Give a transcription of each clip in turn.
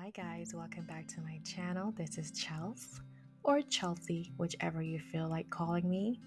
Hi guys, welcome back to my channel. This is Chels or Chelsea, whichever you feel like calling me.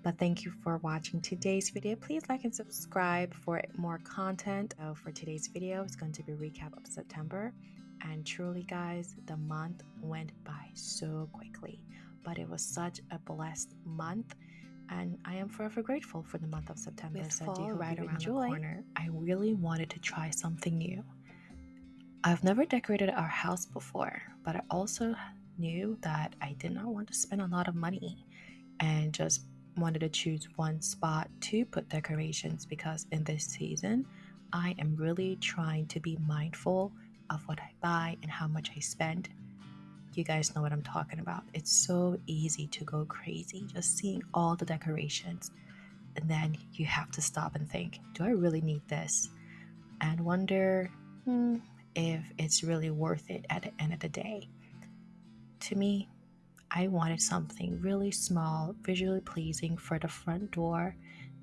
But thank you for watching today's video. Please like and subscribe for more content. So for today's video, it's going to be a recap of September. And truly guys, the month went by so quickly, but it was such a blessed month. And I am forever grateful for the month of September. With fall right around the corner, I really wanted to try something new. I've never decorated our house before, but I also knew that I did not want to spend a lot of money and just wanted to choose one spot to put decorations because in this season, I am really trying to be mindful of what I buy and how much I spend. You guys know what I'm talking about. It's so easy to go crazy just seeing all the decorations. And then you have to stop and think, do I really need this? And wonder, if it's really worth it at the end of the day. To me, I wanted something really small, visually pleasing for the front door,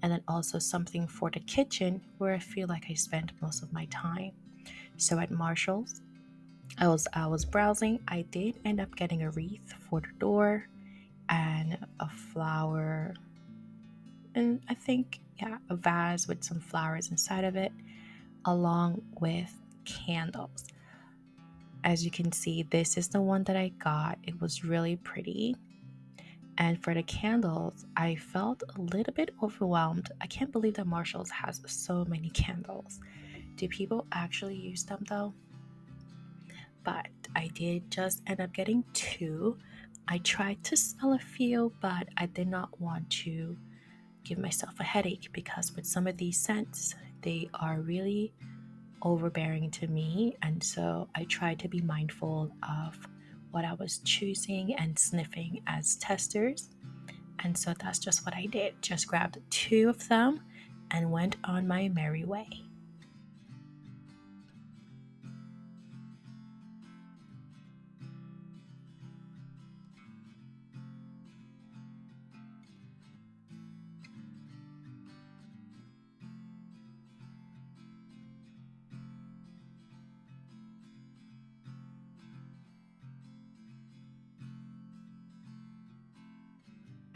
and then also something for the kitchen where I feel like I spend most of my time. So at Marshall's, I was browsing. I did end up getting a wreath for the door and a flower, and I think a vase with some flowers inside of it, along with candles. As you can see, this is the one that I got. It was really pretty. And for the candles, I felt a little bit overwhelmed. I can't believe that Marshalls has so many candles. Do people actually use them though? But I did just end up getting two. I tried to smell a few, but I did not want to give myself a headache because with some of these scents, they are really overbearing to me, and so I tried to be mindful of what I was choosing and sniffing as testers. And so that's just what I did. Just grabbed two of them and went on my merry way.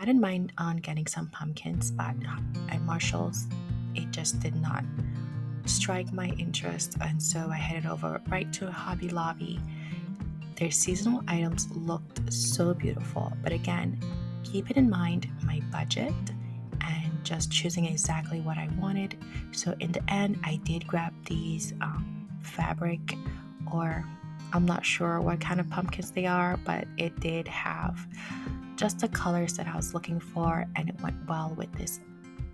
I didn't mind on getting some pumpkins, but at Marshall's, it just did not strike my interest, and so I headed over right to Hobby Lobby. Their seasonal items looked so beautiful, but again, keep it in mind my budget and just choosing exactly what I wanted. So in the end, I did grab these fabric, or I'm not sure what kind of pumpkins they are, but it did have just the colors that I was looking for, and it went well with this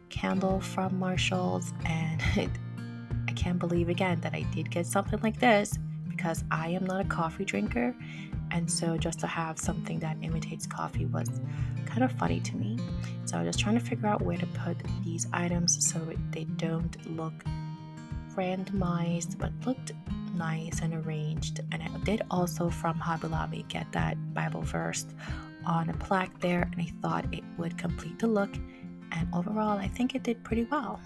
candle from Marshall's. And I can't believe again that I did get something like this because I am not a coffee drinker, and so just to have something that imitates coffee was kind of funny to me. So I was just trying to figure out where to put these items so they don't look randomized but looked nice and arranged. And I did also from Hobby Lobby get that Bible verse on a plaque there, and I thought it would complete the look, and overall I think it did pretty well.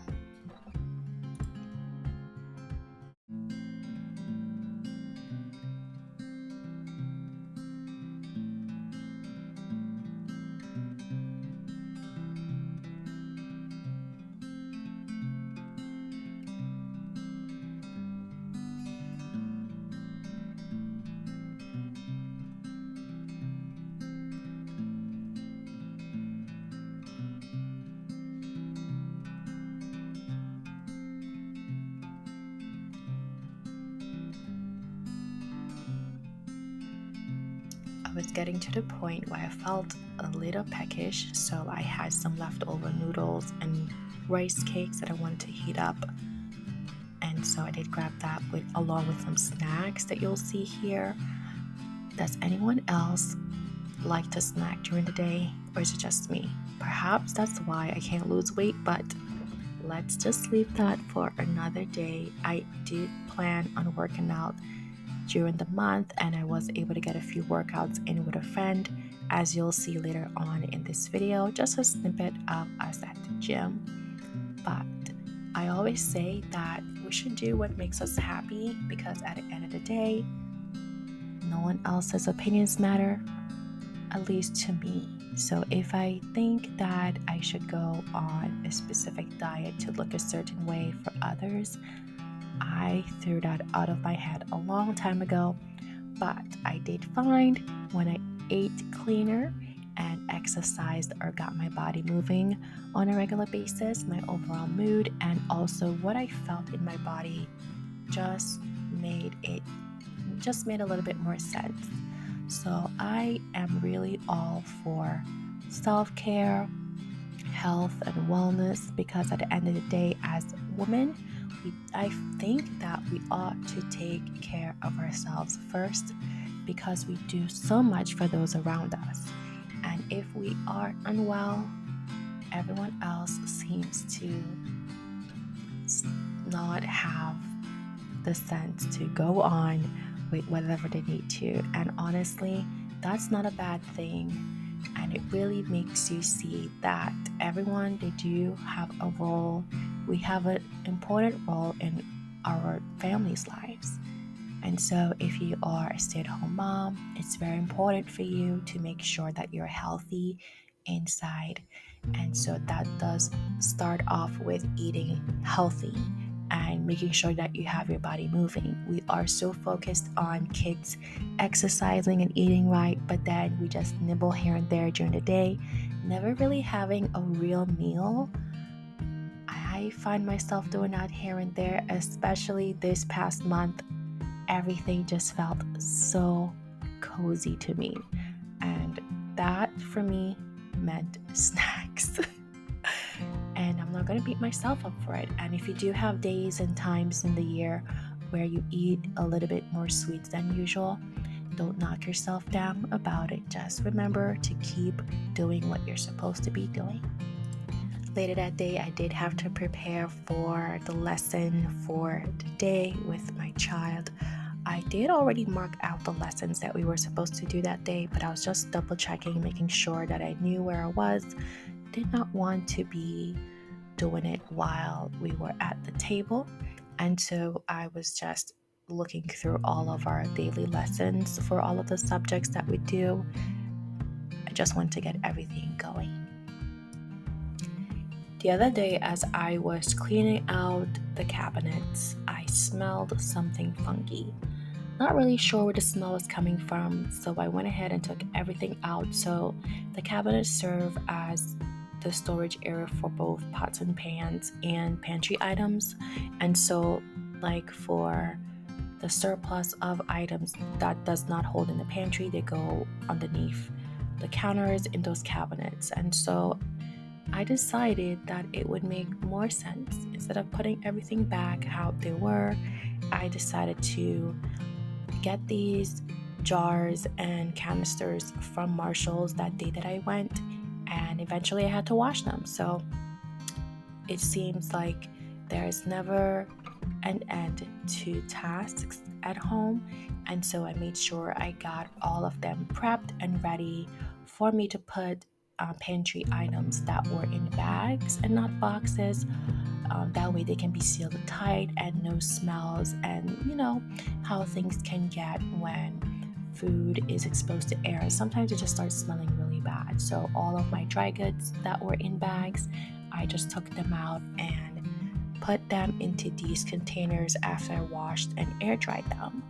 I was getting to the point where I felt a little peckish, so I had some leftover noodles and rice cakes that I wanted to heat up. And so I did grab that along with some snacks that you'll see here. Does anyone else like to snack during the day, or is it just me? Perhaps that's why I can't lose weight, but let's just leave that for another day. I did plan on working out during the month, and I was able to get a few workouts in with a friend, as you'll see later on in this video, just a snippet of us at the gym. But I always say that we should do what makes us happy, because at the end of the day, no one else's opinions matter, at least to me. So if I think that I should go on a specific diet to look a certain way for others, I threw that out of my head a long time ago. But I did find when I ate cleaner and exercised or got my body moving on a regular basis, my overall mood and also what I felt in my body just made a little bit more sense. So I am really all for self-care, health and wellness, because at the end of the day, as women, I think that we ought to take care of ourselves first, because we do so much for those around us. And if we are unwell, everyone else seems to not have the sense to go on with whatever they need to. And honestly, that's not a bad thing. And it really makes you see that everyone, they do have a role. We have an important role in our families' lives. And so if you are a stay-at-home mom, it's very important for you to make sure that you're healthy inside. And so that does start off with eating healthy and making sure that you have your body moving. We are so focused on kids exercising and eating right, but then we just nibble here and there during the day, never really having a real meal. I find myself doing that here and there, especially this past month. Everything just felt so cozy to me. And that for me meant snacks. And I'm not going to beat myself up for it. And if you do have days and times in the year where you eat a little bit more sweets than usual, don't knock yourself down about it. Just remember to keep doing what you're supposed to be doing. Later that day, I did have to prepare for the lesson for the day with my child. I did already mark out the lessons that we were supposed to do that day, but I was just double checking, making sure that I knew where I was. Did not want to be doing it while we were at the table. And so I was just looking through all of our daily lessons for all of the subjects that we do. I just want to get everything going. The other day, as I was cleaning out the cabinets, I smelled something funky. Not really sure where the smell was coming from, so I went ahead and took everything out. So the cabinets serve as the storage area for both pots and pans and pantry items. And so, like for the surplus of items that does not hold in the pantry, they go underneath the counters in those cabinets. And so I decided that it would make more sense, instead of putting everything back how they were, I decided to get these jars and canisters from Marshall's that day that I went, and eventually I had to wash them. So it seems like there's never an end to tasks at home, and so I made sure I got all of them prepped and ready for me to put pantry items that were in bags and not boxes. That way they can be sealed tight and no smells, and you know how things can get when food is exposed to air. Sometimes it just starts smelling really bad. So all of my dry goods that were in bags, I just took them out and put them into these containers after I washed and air dried them.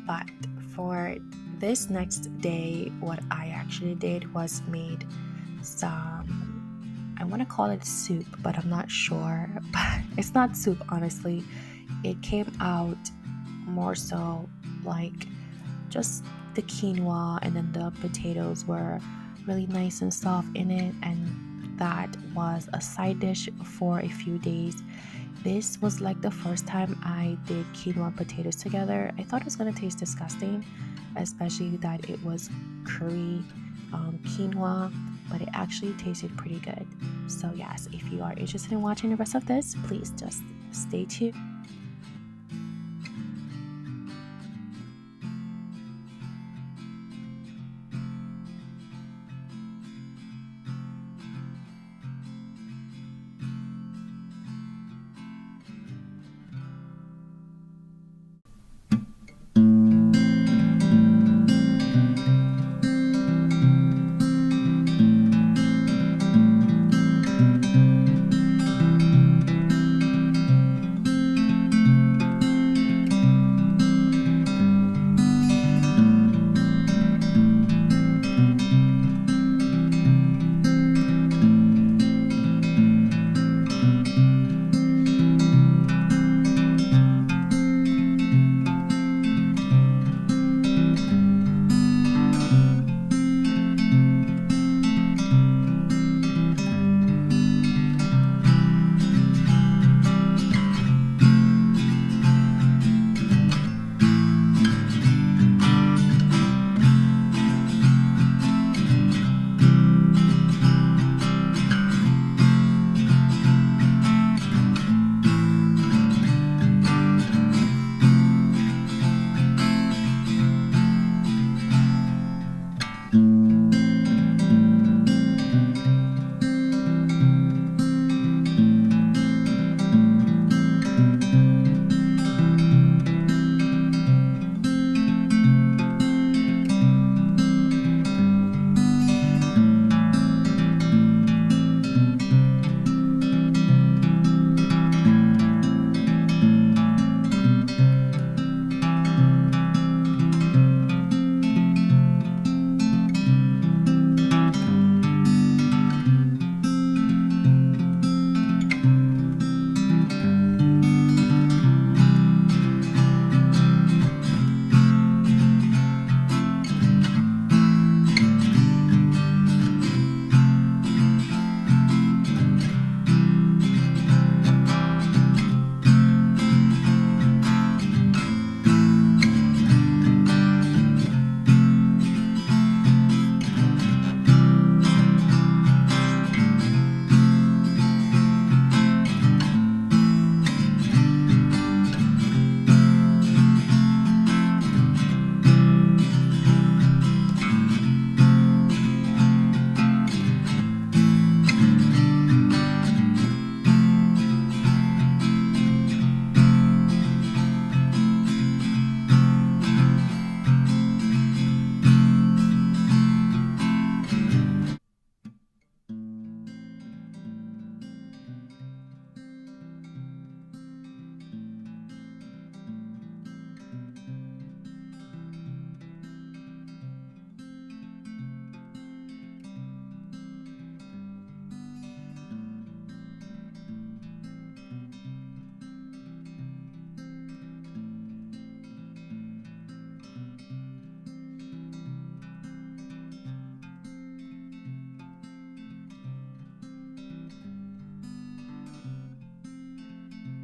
But for this next day, what I actually did was made some, I want to call it soup, but I'm not sure. But it's not soup, honestly. It came out more so like just the quinoa, and then the potatoes were really nice and soft in it, and that was a side dish for a few days. This was like the first time I did quinoa and potatoes together. I thought it was going to taste disgusting, especially that it was curry quinoa, but it actually tasted pretty good. So yes, if you are interested in watching the rest of this, please just stay tuned.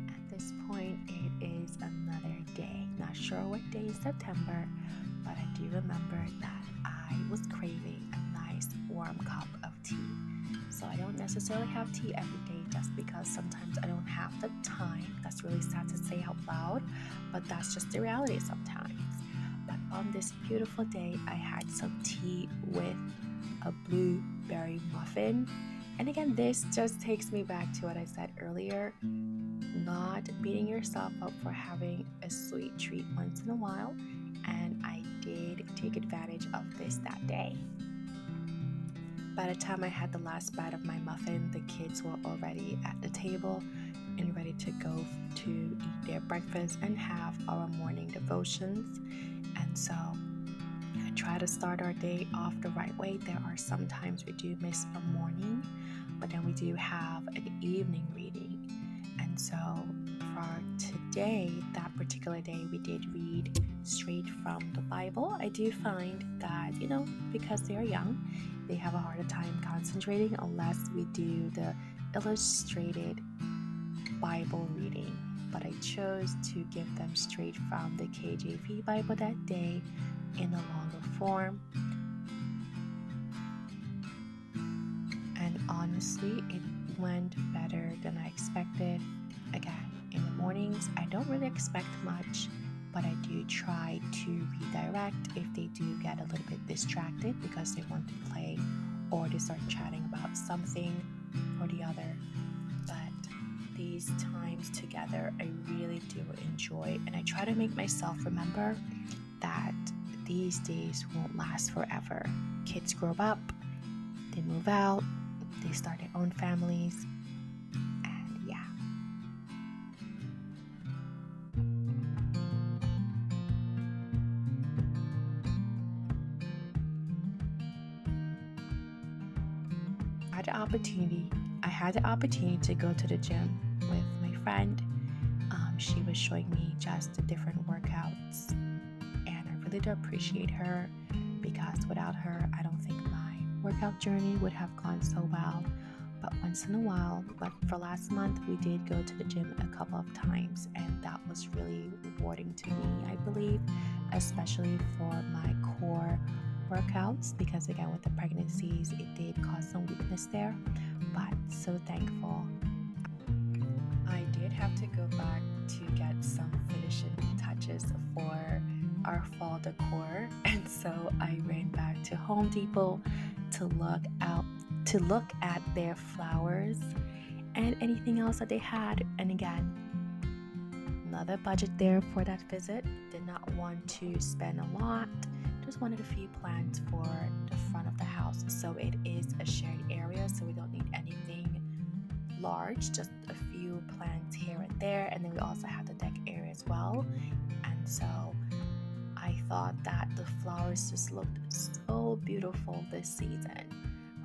At this point, it is another day. Not sure what day in September, but I do remember that I was craving a nice warm cup of tea. So I don't necessarily have tea every day just because sometimes I don't have the time. That's really sad to say out loud, but that's just the reality sometimes. But on this beautiful day, I had some tea with a blueberry muffin. And again, this just takes me back to what I said earlier, not beating yourself up for having a sweet treat once in a while. And I did take advantage of this that day. By the time I had the last bite of my muffin, the kids were already at the table. and ready to go to eat their breakfast and have our morning devotions. And so I try to start our day off the right way. There are some times we do miss a morning, but then we do have an evening reading. And so for today, that particular day, we did read straight from the Bible. I do find that, because they are young, they have a harder time concentrating unless we do the illustrated Bible reading. But I chose to give them straight from the KJV Bible that day in a longer form. And honestly, it went better than I expected. Again, in the mornings, I don't really expect much, but I do try to redirect if they do get a little bit distracted because they want to play or they start chatting about something or the other. But these times together, I really do enjoy, and I try to make myself remember that these days won't last forever. Kids grow up, they move out, they start their own families, and yeah. I had the opportunity to go to the gym with my friend. She was showing me just the different workouts, and I really do appreciate her because without her, I don't think my workout journey would have gone so well. But once in a while, like for last month, we did go to the gym a couple of times, and that was really rewarding to me, I believe, especially for my core workouts, because again, with the pregnancies, it did cause some weakness there, but so thankful. I did have to go back to get some finishing touches for our fall decor, and so I ran back to Home Depot to look at their flowers and anything else that they had. And again, another budget there for that visit. Did not want to spend a lot, just wanted a few plants for the front of the house. So it is a shared area, so we don't need anything large, just a few plants here and there. And then we also have the deck area as well. And so I thought that the flowers just looked so beautiful this season.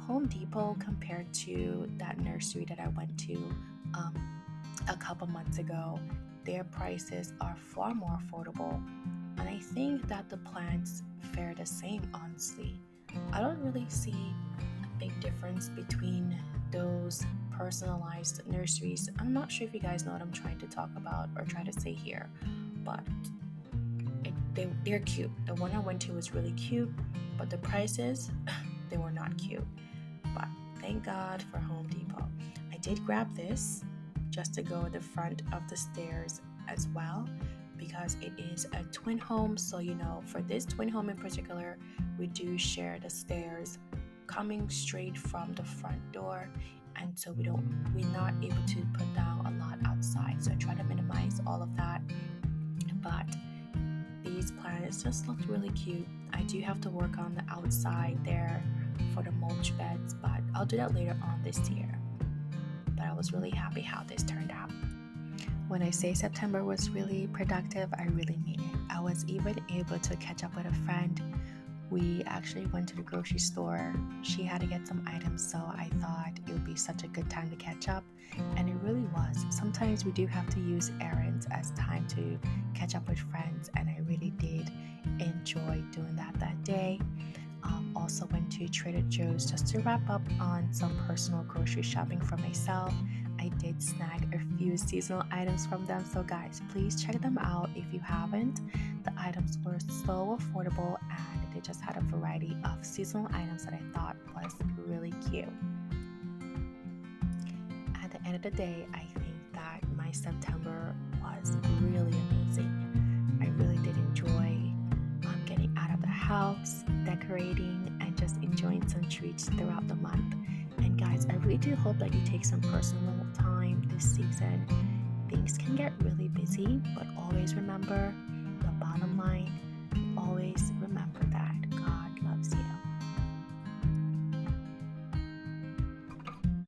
Home Depot, compared to that nursery that I went to a couple months ago, their prices are far more affordable. And I think that the plants fare the same, honestly. I don't really see a big difference between those personalized nurseries. I'm not sure if you guys know what I'm trying to talk about or try to say here, but they're cute. The one I went to was really cute, but the prices, they were not cute. But thank God for Home Depot. I did grab this just to go at the front of the stairs as well, because it is a twin home. So for this twin home in particular, we do share the stairs coming straight from the front door, and so we're not able to put down a lot outside. So I try to minimize all of that, but these plants just looked really cute. I do have to work on the outside there for the mulch beds, but I'll do that later on this year. But I was really happy how this turned out. When I say September was really productive, I really mean it. I was even able to catch up with a friend. We actually went to the grocery store. She had to get some items, so I thought it would be such a good time to catch up, and it really was. Sometimes we do have to use errands as time to catch up with friends, and I really did enjoy doing that day. Also went to Trader Joe's just to wrap up on some personal grocery shopping for myself. I did snag a few seasonal items from them, so guys, please check them out if you haven't. The items were so affordable, and they just had a variety of seasonal items that I thought was really cute. At the end of the day, I think that my September was really amazing. I really did enjoy getting out of the house, decorating, and just enjoying some treats throughout the month. And guys, I really do hope that you take some personal time this season. Things can get really busy, but always remember, the bottom line